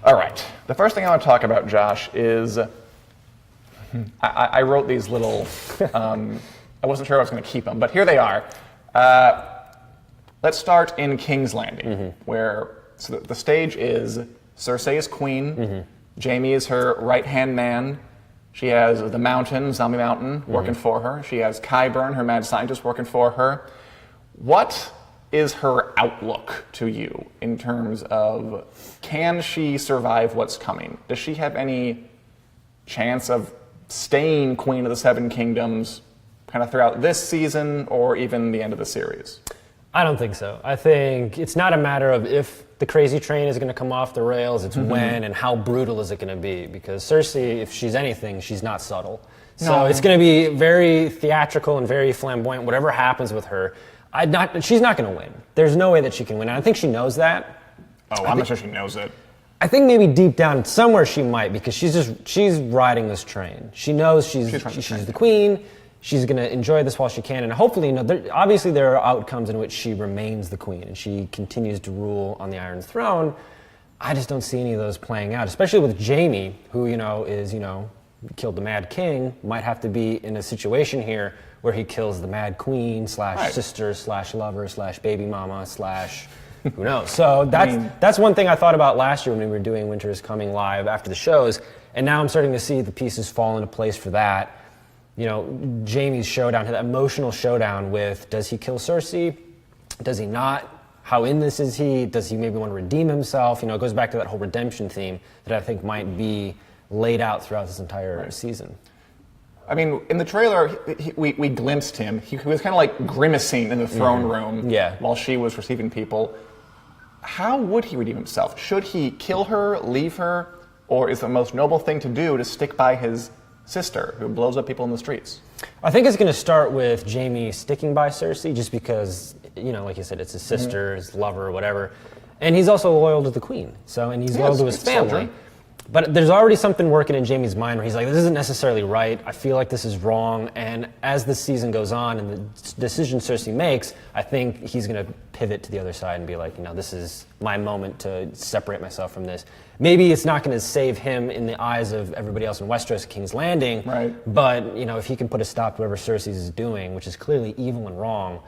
All right. The first thing I want to talk about, Josh, is I wrote these little. I wasn't sure I was going to keep them, but here they are. Let's start in King's Landing, where the stage is Cersei is queen, Jaime is her right-hand man. She has the Mountain, Zombie Mountain, working for her. She has Qyburn, her mad scientist, working for her. What is her outlook to you in terms of, can she survive what's coming? Does she have any chance of staying Queen of the Seven Kingdoms kind of throughout this season or even the end of the series? I don't think so. I think it's not a matter of if the crazy train is going to come off the rails, it's when and how brutal is it going to be. Because Cersei, if she's anything, she's not subtle. So it's going to be very theatrical and very flamboyant. Whatever happens with her, she's not going to win. There's no way that she can win. And I think she knows that. Oh, I'm not sure she knows it. I think maybe deep down somewhere she might, because she's riding this train. She knows she's the queen. She's going to enjoy this while she can, and hopefully, obviously there are outcomes in which she remains the queen and she continues to rule on the Iron Throne. I just don't see any of those playing out, especially with Jaime, who killed the Mad King, might have to be in a situation here where he kills the Mad Queen / sister / lover / baby mama / who knows. So that's one thing I thought about last year when we were doing Winter is Coming live after the shows, and now I'm starting to see the pieces fall into place for that. Jaime's showdown, that emotional showdown with, does he kill Cersei? Does he not? How in this is he? Does he maybe want to redeem himself? It goes back to that whole redemption theme that I think might be laid out throughout this entire season. I mean, in the trailer, we glimpsed him. He was kind of like grimacing in the throne room while she was receiving people. How would he redeem himself? Should he kill her, leave her, or is the most noble thing to do to stick by his sister who blows up people in the streets? I think it's going to start with Jaime sticking by Cersei just because, like you said, it's his sister, his lover, whatever. And he's also loyal to the queen. And he's loyal to his family. Soldier. But there's already something working in Jaime's mind where he's like, this isn't necessarily right. I feel like this is wrong. And as the season goes on and the decision Cersei makes, I think he's going to pivot to the other side and be like, this is my moment to separate myself from this. Maybe it's not going to save him in the eyes of everybody else in Westeros, King's Landing. Right. But, if he can put a stop to whatever Cersei is doing, which is clearly evil and wrong,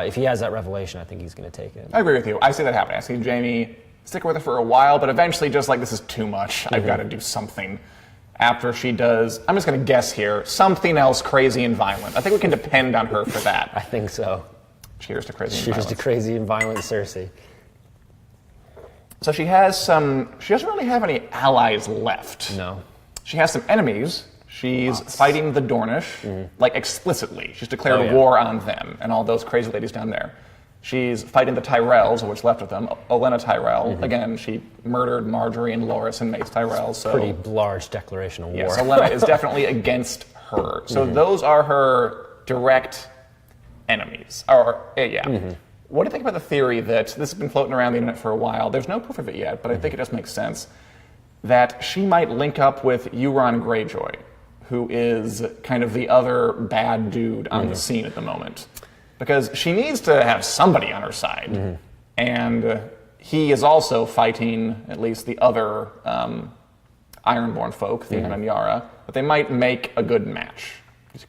if he has that revelation, I think he's going to take it. I agree with you. I see that happening. I see Jaime stick with her for a while, but eventually just like, this is too much. I've got to do something. After she does, I'm just going to guess here, something else crazy and violent. I think we can depend on her for that. I think so. Cheers to crazy and violent. Cheers to crazy and violent Cersei. So she doesn't really have any allies left. No. She has some enemies. She's fighting the Dornish, like explicitly. She's declared war on them and all those crazy ladies down there. She's fighting the Tyrells, or what's left of them. Olenna Tyrell, again, she murdered Marjorie and Loras and Mace Tyrell. So pretty large declaration of war. Yes, Olenna is definitely against her. So those are her direct enemies. What do you think about the theory that, this has been floating around the internet for a while, there's no proof of it yet, but I think it just makes sense, that she might link up with Euron Greyjoy, who is kind of the other bad dude on the scene at the moment. Because she needs to have somebody on her side. And he is also fighting at least the other Ironborn folk, Theon and Yara, but they might make a good match.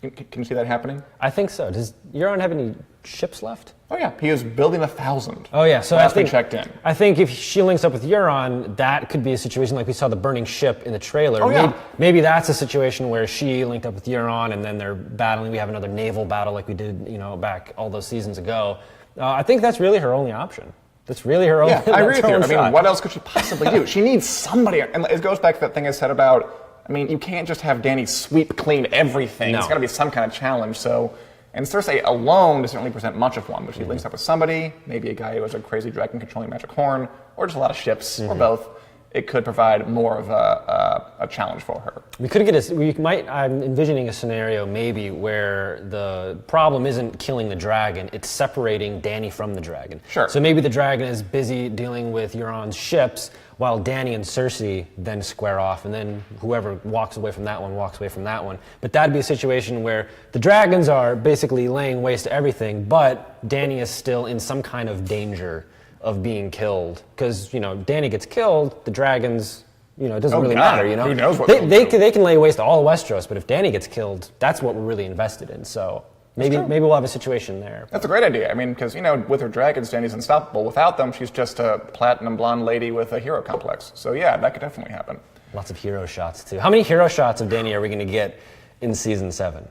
Can you see that happening? I think so. Does Euron have any ships left? Oh yeah, he is building 1,000. Oh yeah, so last we checked in. I think if she links up with Euron, that could be a situation like we saw the burning ship in the trailer. Oh yeah. Maybe that's a situation where she linked up with Euron and then they're battling. We have another naval battle like we did, back all those seasons ago. I think that's really her only option. That's really her only. Yeah, I agree with you. I mean, what else could she possibly do? She needs somebody, and it goes back to that thing I said about. I mean, you can't just have Dany sweep clean everything. No. It's got to be some kind of challenge. And Cersei alone doesn't really present much of one, but she links up with somebody, maybe a guy who has a crazy dragon controlling magic horn, or just a lot of ships, or both. It could provide more of a challenge for her. I'm envisioning a scenario maybe where the problem isn't killing the dragon, it's separating Dany from the dragon. Sure. So maybe the dragon is busy dealing with Euron's ships, while Dany and Cersei then square off, and then whoever walks away from that one walks away from that one. But that'd be a situation where the dragons are basically laying waste to everything, but Dany is still in some kind of danger of being killed. Because, Dany gets killed, the dragons, it doesn't really matter, Who knows what they can lay waste to all of Westeros, but if Dany gets killed, that's what we're really invested in. So maybe we'll have a situation there. That's a great idea. I mean, because, with her dragons, Dany's unstoppable. Without them, she's just a platinum blonde lady with a hero complex. So yeah, that could definitely happen. Lots of hero shots, too. How many hero shots of Dany are we going to get in Season 7?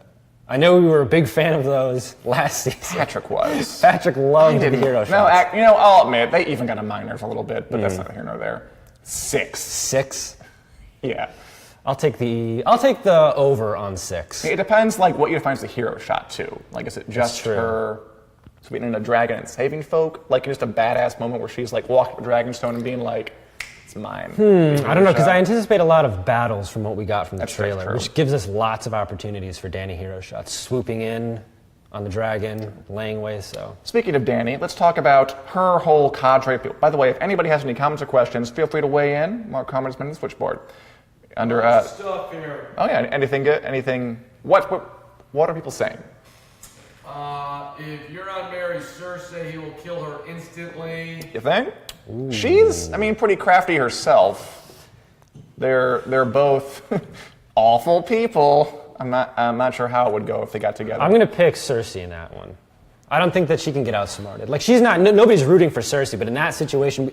I know we were a big fan of those last season. Patrick was. Patrick loved the hero shots. No, I'll admit, they even got a minors a little bit, but that's not here nor there. 6. 6? Yeah. I'll take the over on 6. It depends, what you define as a hero shot, too. Is it just her sweetening a dragon and saving folk? Just a badass moment where she's, walking up a dragonstone and being like, it's mine. I don't know, because I anticipate a lot of battles from what we got from the trailer, true. which gives us lots of opportunities for Dany hero shots. Swooping in on the dragon, laying waste, so. Speaking of Dany, let's talk about her whole cadre. By the way, if anybody has any comments or questions, feel free to weigh in. Mark comments in the switchboard. Under stuff here. Oh yeah, anything good? Anything? What are people saying? If you're not married Cersei, he will kill her instantly. You think? Ooh. She's, pretty crafty herself. They're both awful people. I'm not sure how it would go if they got together. I'm gonna pick Cersei in that one. I don't think that she can get outsmarted. She's not. Nobody's rooting for Cersei, but in that situation,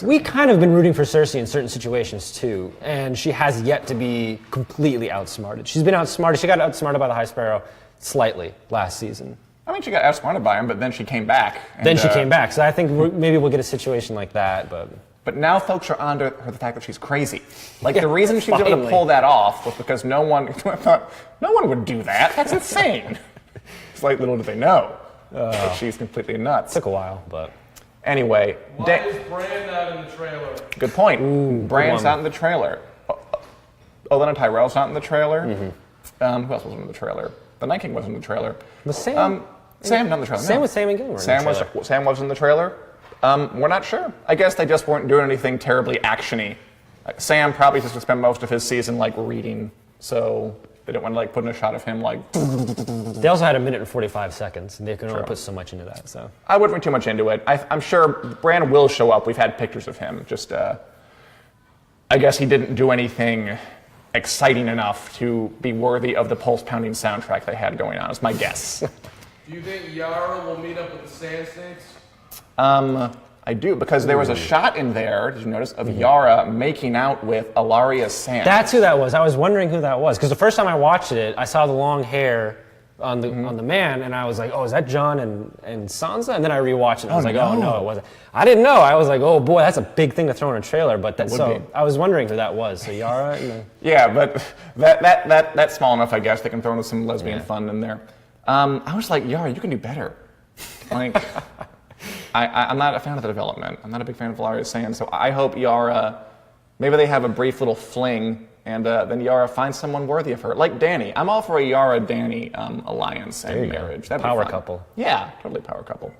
we kind of been rooting for Cersei in certain situations too, and she has yet to be completely outsmarted. She's been outsmarted. She got outsmarted by the High Sparrow slightly last season. She got outsmarted by him, but then she came back. So I think maybe we'll get a situation like that, But now folks are onto her the fact that she's crazy. The reason she was able to pull that off was because no one would do that. That's insane. It's little do they know that she's completely nuts. Took a while, but anyway. Why is Bran not in the trailer? Good point. Bran's not in the trailer. Olenna Tyrell's not in the trailer. Mm-hmm. Who else was in the trailer? The Night King wasn't in the trailer. Was Sam? Sam not in the trailer. Sam was Sam and Gilmore. Sam was in the trailer. We're not sure. I guess they just weren't doing anything terribly actiony. Sam probably just spent most of his season reading, so they didn't want to put in a shot of him They also had 1 minute and 45 seconds, and they can only put so much into that. So I wouldn't read too much into it. I'm sure Bran will show up. We've had pictures of him. Just I guess he didn't do anything exciting enough to be worthy of the pulse-pounding soundtrack they had going on. Is my guess. Do you think Yara will meet up with the Sand Snakes? I do, because there was a shot in there, did you notice, of Yara making out with Ilaria Sand. That's who that was. I was wondering who that was, because the first time I watched it, I saw the long hair on the man, and I was like, oh, is that Jon and Sansa? And then I rewatched it, and I was oh no, it wasn't. I didn't know. I was like, oh boy, that's a big thing to throw in a trailer, but I was wondering who that was. So Yara and Yeah, but that's small enough, I guess. They can throw in some lesbian fun in there. I was like, Yara, you can do better. I'm not a fan of the development. I'm not a big fan of Ilaria Sand, so I hope Yara, maybe they have a brief little fling, and then Yara finds someone worthy of her, like Dany. I'm all for a Yara-Dany alliance and marriage. That'd be power fun. couple. Yeah, totally power couple.